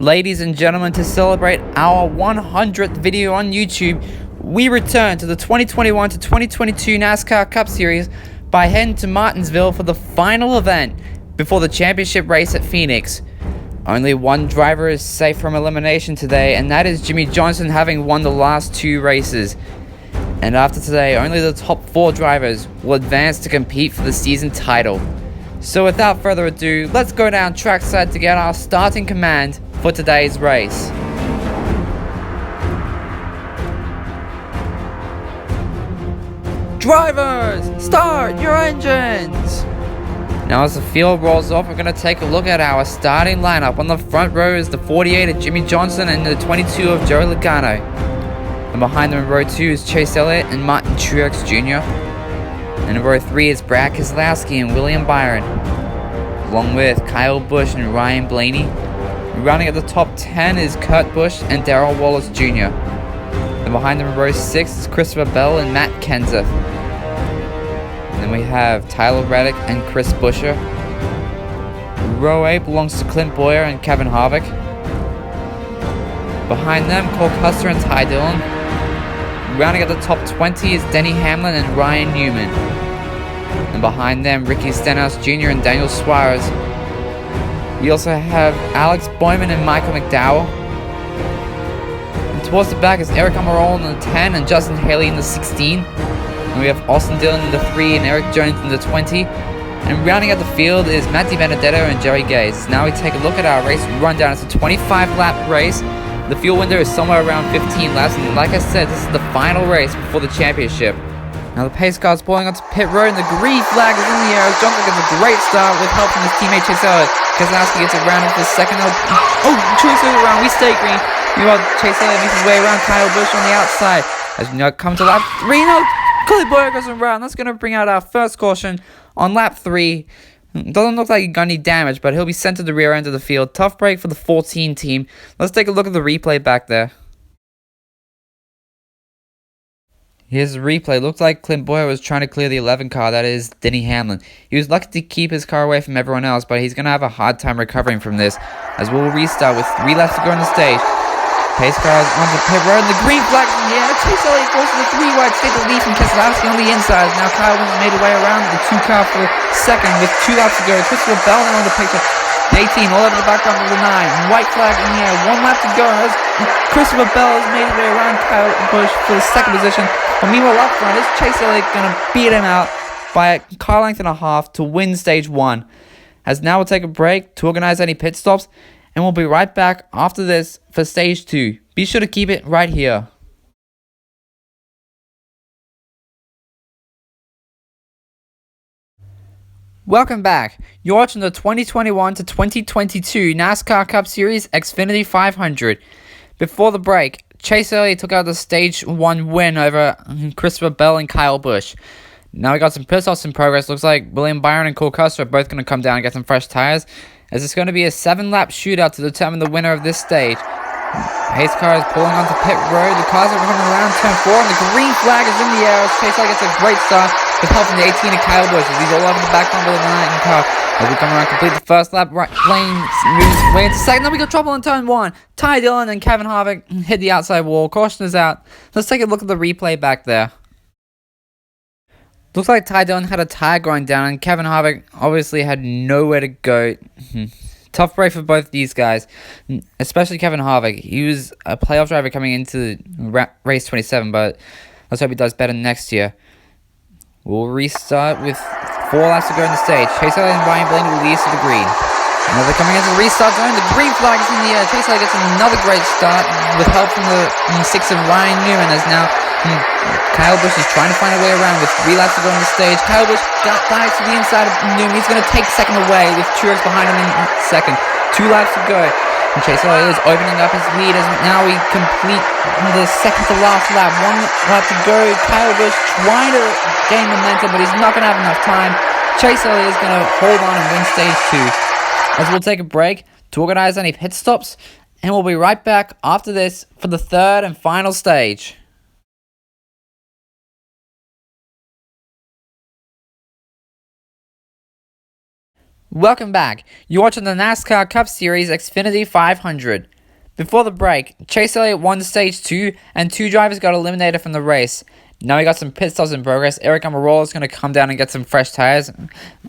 Ladies and gentlemen, to celebrate our 100th video on YouTube, we return to the 2021 to 2022 NASCAR Cup Series by heading to Martinsville for the final event before the championship race at Phoenix. Only one driver is safe from elimination today, and that is Jimmie Johnson, having won the last two races. And after today, only the top 4 drivers will advance to compete for the season title. So without further ado, let's go down trackside to get our starting command for today's race. Drivers, start your engines! Now as the field rolls off, we're going to take a look at our starting lineup. On the front row is the 48 of Jimmie Johnson and the 22 of Joey Logano. And behind them in row 2 is Chase Elliott and Martin Truex Jr. And in row 3 is Brad Keselowski and William Byron, along with Kyle Busch and Ryan Blaney. Rounding at the top 10 is Kurt Busch and Darrell Wallace Jr. And behind them in row 6 is Christopher Bell and Matt Kenseth. And then we have Tyler Reddick and Chris Buescher. Row 8 belongs to Clint Bowyer and Kevin Harvick. Behind them, Cole Custer and Ty Dillon. Rounding at the top 20 is Denny Hamlin and Ryan Newman. And behind them, Ricky Stenhouse Jr. and Daniel Suarez. We also have Alex Bowman and Michael McDowell. And towards the back is Eric Almirola in the 10 and Justin Haley in the 16. And we have Austin Dillon in the 3 and Eric Jones in the 20. And rounding out the field is Matt DiBenedetto and Jerry Gase. Now we take a look at our race rundown. It's a 25-lap race. The fuel window is somewhere around 15 laps, and like I said, this is the final race before the championship. Now the pace car is pulling onto pit road, and the green flag is in the air as Johnson gets a great start with help from his teammate Chase Elliott. Keselowski gets around for the second. Truex goes around. We stay green. Meanwhile, Chase Elliott makes his way around Kyle Busch on the outside. As we now come to lap 3, Clint Bowyer goes around. That's going to bring out our first caution on lap 3. Doesn't look like he got any damage, but he'll be sent to the rear end of the field. Tough break for the 14 team. Let's take a look at the replay back there. Here's the replay. Looks like Clint Bowyer was trying to clear the 11 car, that is Denny Hamlin. He was lucky to keep his car away from everyone else, but he's going to have a hard time recovering from this, as we'll restart with 3 laps to go on the stage. Pace car is on the pit road, and the green flag is in the air. Chase Elliott forces the 3 wide to take the lead from Keselowski on the inside. Now Kyle Busch made his way around the 2 car for second with 2 laps to go. Christopher Bell now on the picture. 18 all over the background of the 9. White flag in the air. 1 lap to go. As Christopher Bell has made his way around Kyle Busch for the second position. But meanwhile up front is Chase Elliott going to beat him out by a car length and a half to win stage 1. As now we'll take a break to organize any pit stops, and we'll be right back after this for stage 2. Be sure to keep it right here. Welcome back. You're watching the 2021 to 2022 NASCAR Cup Series Xfinity 500. Before the break, Chase Elliott took out the stage 1 win over Christopher Bell and Kyle Busch. Now we got some pit stops in progress. Looks like William Byron and Cole Custer are both going to come down and get some fresh tires, as it's going to be a 7-lap shootout to determine the winner of this stage. Pace car is pulling onto pit road. The cars are coming around turn 4, and the green flag is in the air as Chase Elliott gets a great start with help from the 18 of Kyle Busch, as he's all over the background with the 9 car. As we come around, complete the first lap, Lane moves way into second. Then we got trouble in turn 1. Ty Dillon and Kevin Harvick hit the outside wall. Caution is out. Let's take a look at the replay back there. Looks like Ty Dillon had a tire going down, and Kevin Harvick obviously had nowhere to go. Tough break for both these guys, especially Kevin Harvick. He was a playoff driver coming into race 27, but let's hope he does better next year. We'll restart with 4 laps to go on the stage. Chase Elliott and Ryan Blaney will lead to the green. Now they're coming into the restart zone. The green flag is in the air. Chase Elliott gets another great start with help from the 6 of Ryan Newman, as now Kyle Busch is trying to find a way around with 3 laps to go on the stage. Kyle Busch dives to the inside of Newman. He's going to take second away with Truex behind him in second. 2 laps to go. And Chase Elliott is opening up his lead as now we complete the second to last lap. 1 lap to go. Kyle Busch trying to gain momentum, but he's not going to have enough time. Chase Elliott is going to hold on and win stage 2. As we'll take a break to organize any pit stops, and we'll be right back after this for the 3rd and final stage. Welcome back. You're watching the NASCAR Cup Series Xfinity 500. Before the break, Chase Elliott won stage 2 and 2 drivers got eliminated from the race. Now we got some pit stops in progress. Eric Almirola is going to come down and get some fresh tires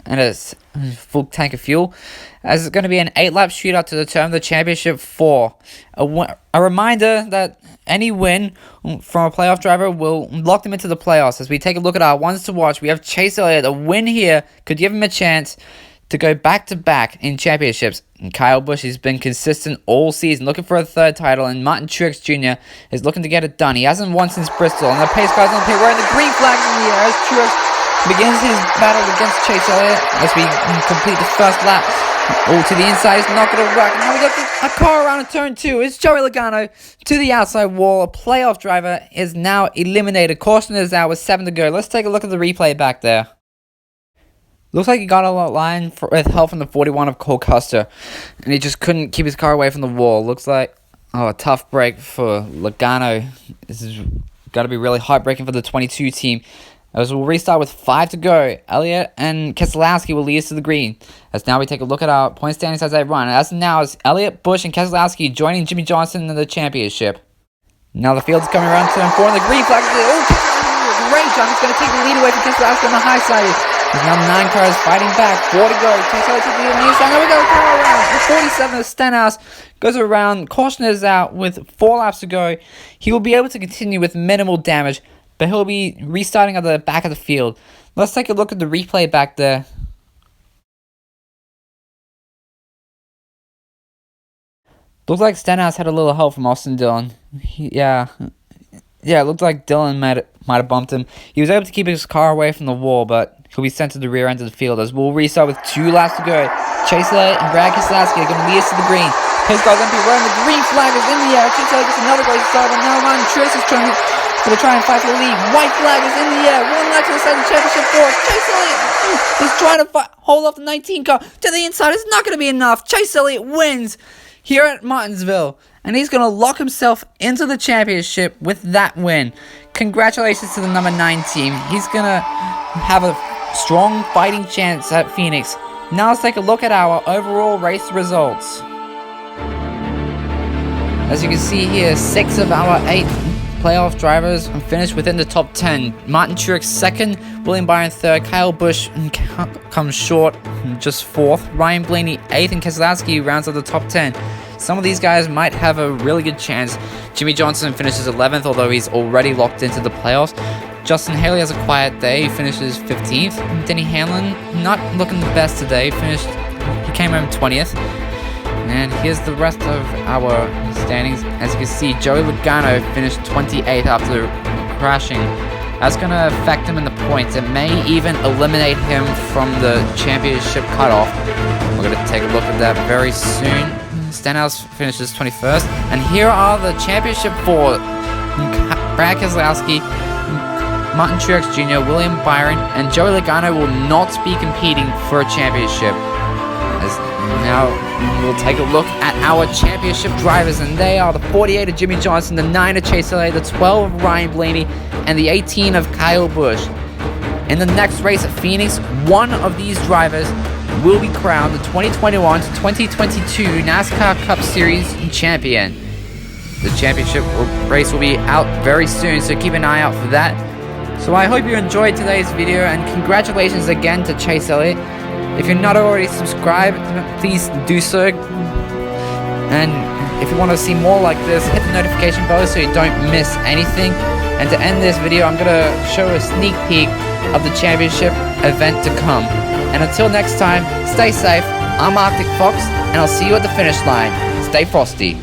and a full tank of fuel, as it's going to be an 8-lap shootout to determine the championship 4. A reminder that any win from a playoff driver will lock them into the playoffs. As we take a look at our ones to watch, we have Chase Elliott. A win here could give him a chance to go back-to-back in championships. And Kyle Busch has been consistent all season, looking for a third title, and Martin Truex Jr. is looking to get it done. He hasn't won since Bristol, and the pace car's on the pit, wearing the green flags in the air as Truex begins his battle against Chase Elliott as we complete the first lap. Oh, to the inside, it's not going to work. Now we got a car around in turn 2. It's Joey Logano to the outside wall. A playoff driver is now eliminated. Caution is out with 7 to go. Let's take a look at the replay back there. Looks like he got a line with help from the 41 of Cole Custer, and he just couldn't keep his car away from the wall. Looks like a tough break for Logano. This has got to be really heartbreaking for the 22 team. As we'll restart with 5 to go. Elliott and Keselowski will lead us to the green. As now we take a look at our point standings as they run. As now is Elliott, Busch, and Keselowski joining Jimmy Johnson in the championship. Now the field's coming around to turn 4, and the green flag. Oh, great jump! It's going to take the lead away from Keselowski on the high side. There's now 9 cars fighting back. 4 to go. Chase Elliott to the near side. There we go. Car around. The 47 of Stenhouse goes around. Caution is out with 4 laps to go. He will be able to continue with minimal damage, but he'll be restarting at the back of the field. Let's take a look at the replay back there. Looks like Stenhouse had a little help from Austin Dillon. Yeah, it looked like Dillon might have bumped him. He was able to keep his car away from the wall, but he'll be sent to the rear end of the field as we'll restart with 2 laps to go. Chase Elliott and Brad Keselowski are going to lead us to the green. Pace car's going to be wearing the green flag is in the air. Chase Elliott gets another great start, and now Martin Truex is going to try and fight for the lead. White flag is in the air. 1 lap to the side of the championship 4. Chase Elliott is trying to hold off the 19 car to the inside. It's not going to be enough. Chase Elliott wins here at Martinsville, and he's going to lock himself into the championship with that win. Congratulations to the number 9 team. He's going to have a strong fighting chance at Phoenix. Now let's take a look at our overall race results. As you can see here, 6 of our 8 playoff drivers finished within the top 10. Martin Truex 2nd, William Byron 3rd, Kyle Busch comes short, just 4th, Ryan Blaney 8th, and Keselowski rounds out the top 10. Some of these guys might have a really good chance. Jimmy Johnson finishes 11th, although he's already locked into the playoffs. Justin Haley has a quiet day, he finishes 15th. Denny Hamlin, not looking the best today, he came home 20th. And here's the rest of our standings. As you can see, Joey Logano finished 28th after crashing. That's going to affect him in the points. It may even eliminate him from the championship cutoff. We're going to take a look at that very soon. Stenhouse finishes 21st. And here are the championship 4. Brad Keselowski, Martin Truex Jr., William Byron, and Joey Logano will not be competing for a championship. Now we'll take a look at our championship drivers, and they are the 48 of Jimmy Johnson, the 9 of Chase Elliott, the 12 of Ryan Blaney, and the 18 of Kyle Busch. In the next race at Phoenix, one of these drivers will be crowned the 2021 to 2022 NASCAR Cup Series champion. The championship race will be out very soon, so keep an eye out for that. So I hope you enjoyed today's video, and congratulations again to Chase Elliott. If you're not already subscribed, please do so. And if you want to see more like this, hit the notification bell so you don't miss anything. And to end this video, I'm going to show a sneak peek of the championship event to come. And until next time, stay safe. I'm Arctic Fox, and I'll see you at the finish line. Stay frosty.